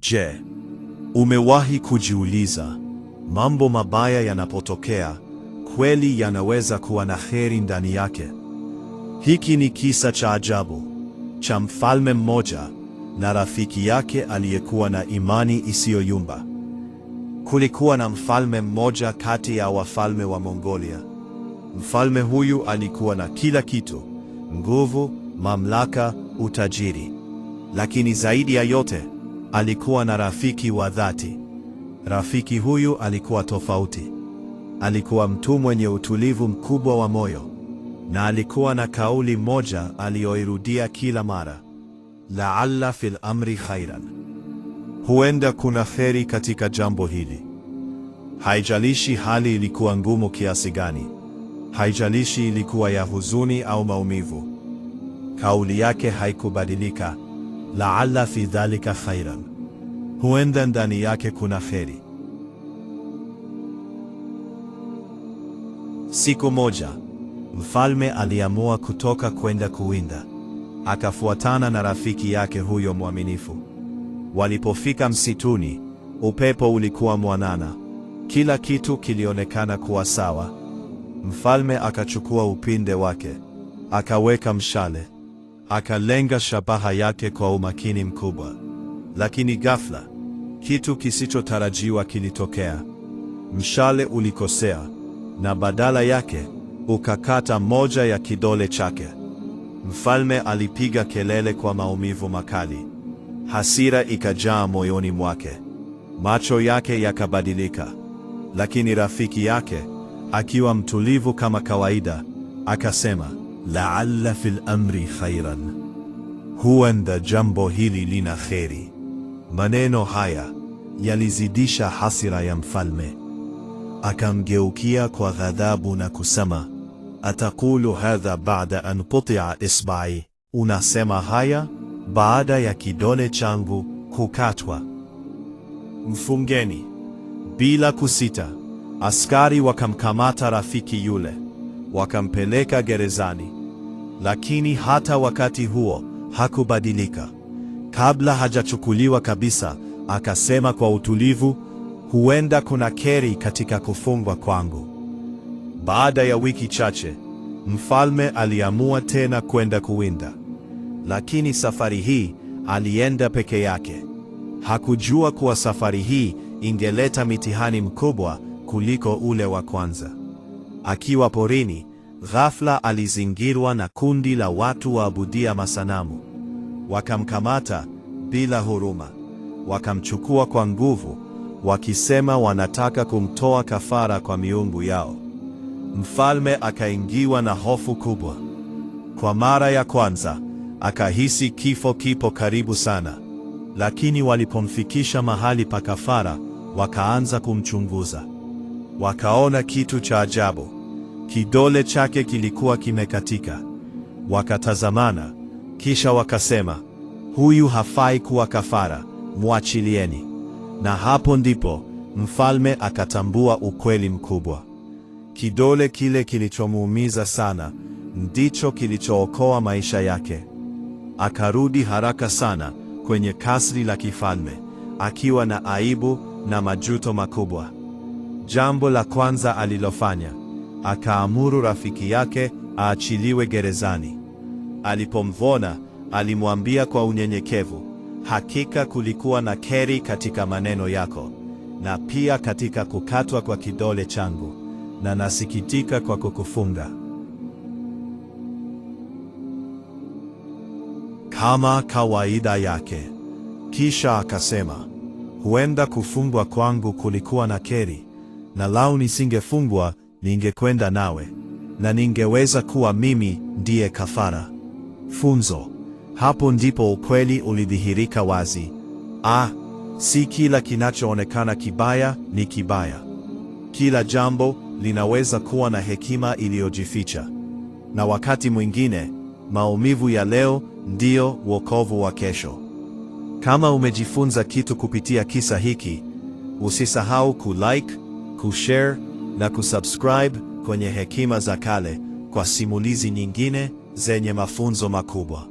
Je, umewahi kujiuliza, mambo mabaya yanapotokea, kweli yanaweza kuwa na heri ndani yake? Hiki ni kisa cha ajabu cha mfalme mmoja na rafiki yake aliyekuwa na imani isiyoyumba. Kulikuwa na mfalme mmoja kati ya wafalme wa Mongolia. Mfalme huyu alikuwa na kila kitu: nguvu, mamlaka, utajiri. Lakini zaidi ya yote, alikuwa na rafiki wa dhati. Rafiki huyu alikuwa tofauti. Alikuwa mtu mwenye utulivu mkubwa wa moyo, na alikuwa na kauli moja aliyoirudia kila mara: laalla fil amri khairan. Huenda kuna heri katika jambo hili. Haijalishi hali ilikuwa ngumu kiasi gani, haijalishi ilikuwa ya huzuni au maumivu, kauli yake haikubadilika: laalla fi dhalika khairan. Huenda ndani yake kuna heri. Siku moja, mfalme aliamua kutoka kwenda kuwinda. Akafuatana na rafiki yake huyo mwaminifu. Walipofika msituni, upepo ulikuwa mwanana. Kila kitu kilionekana kuwa sawa. Mfalme akachukua upinde wake, akaweka mshale, akalenga shabaha yake kwa umakini mkubwa. Lakini ghafla, kitu kisichotarajiwa kilitokea. Mshale ulikosea, na badala yake ukakata moja ya kidole chake. Mfalme alipiga kelele kwa maumivu makali. Hasira ikajaa moyoni mwake. Macho yake yakabadilika. Lakini rafiki yake, akiwa mtulivu kama kawaida, akasema, laalla fil amri khairan. Huenda jambo hili lina kheri. Maneno haya yalizidisha hasira ya mfalme. Akamgeukia kwa ghadhabu na kusema, atakulu hadha ba'da an quti'a isba'i. Unasema haya baada ya kidole changu kukatwa? Mfungeni. Bila kusita, askari wakamkamata rafiki yule, wakampeleka gerezani. Lakini hata wakati huo hakubadilika. Kabla hajachukuliwa kabisa, akasema kwa utulivu, huenda kuna kheri katika kufungwa kwangu. Baada ya wiki chache, mfalme aliamua tena kwenda kuwinda. Lakini safari hii alienda peke yake. Hakujua kuwa safari hii ingeleta mitihani mkubwa kuliko ule wa kwanza. Akiwa porini, ghafla alizingirwa na kundi la watu waabudia masanamu. Wakamkamata bila huruma, wakamchukua kwa nguvu, wakisema wanataka kumtoa kafara kwa miungu yao. Mfalme akaingiwa na hofu kubwa. Kwa mara ya kwanza akahisi kifo kipo karibu sana. Lakini walipomfikisha mahali pa kafara, wakaanza kumchunguza. Wakaona kitu cha ajabu. Kidole chake kilikuwa kimekatika. Wakatazamana, kisha wakasema, huyu hafai kuwa kafara, mwachilieni. Na hapo ndipo mfalme akatambua ukweli mkubwa. Kidole kile kilichomuumiza sana ndicho kilichookoa maisha yake. Akarudi haraka sana kwenye kasri la kifalme, akiwa na aibu na majuto makubwa. Jambo la kwanza alilofanya, akaamuru rafiki yake aachiliwe gerezani. Alipomvona, alimwambia kwa unyenyekevu, hakika kulikuwa na kheri katika maneno yako, na pia katika kukatwa kwa kidole changu, na nasikitika kwa kukufunga. Kama kawaida yake, kisha akasema, huenda kufungwa kwangu kulikuwa na kheri, na lau nisingefungwa ningekwenda nawe, na ningeweza kuwa mimi ndiye kafara. Funzo: hapo ndipo ukweli ulidhihirika wazi. Si kila kinachoonekana kibaya ni kibaya. Kila jambo linaweza kuwa na hekima iliyojificha. Na wakati mwingine, maumivu ya leo ndio wokovu wa kesho. Kama umejifunza kitu kupitia kisa hiki, usisahau kulike, kushare na kusubscribe kwenye Hekima za Kale kwa simulizi nyingine zenye mafunzo makubwa.